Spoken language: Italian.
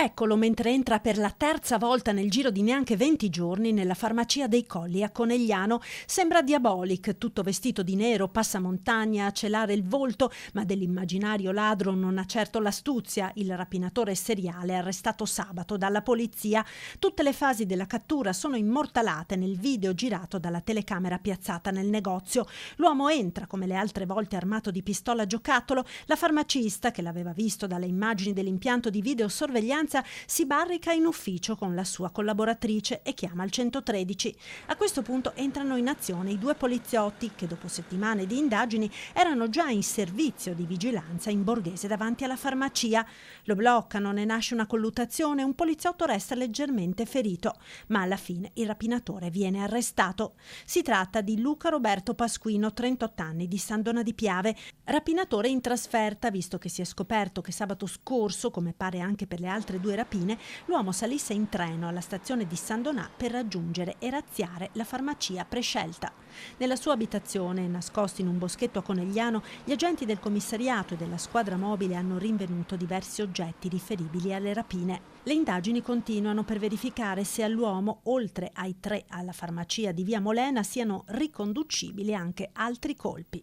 Eccolo mentre entra per la terza volta nel giro di neanche 20 giorni nella farmacia dei Colli a Conegliano. Sembra Diabolic, tutto vestito di nero, passamontagna a celare il volto, ma dell'immaginario ladro non ha certo l'astuzia. Il rapinatore seriale arrestato sabato dalla polizia. Tutte le fasi della cattura sono immortalate nel video girato dalla telecamera piazzata nel negozio. L'uomo entra come le altre volte armato di pistola giocattolo. La farmacista, che l'aveva visto dalle immagini dell'impianto di videosorveglianza, si barrica in ufficio con la sua collaboratrice e chiama il 113. A questo punto entrano in azione i due poliziotti che dopo settimane di indagini erano già in servizio di vigilanza in Borghese davanti alla farmacia. Lo bloccano, ne nasce una colluttazione, un poliziotto resta leggermente ferito, ma alla fine il rapinatore viene arrestato. Si tratta di Luca Roberto Pasquino, 38 anni, di San Dona di Piave, rapinatore in trasferta, visto che si è scoperto che sabato scorso, come pare anche per le altre due rapine, l'uomo salisse in treno alla stazione di San Donà per raggiungere e razziare la farmacia prescelta. Nella sua abitazione, nascosto in un boschetto a Conegliano, gli agenti del commissariato e della squadra mobile hanno rinvenuto diversi oggetti riferibili alle rapine. Le indagini continuano per verificare se all'uomo, oltre ai 3 alla farmacia di Via Molena, siano riconducibili anche altri colpi.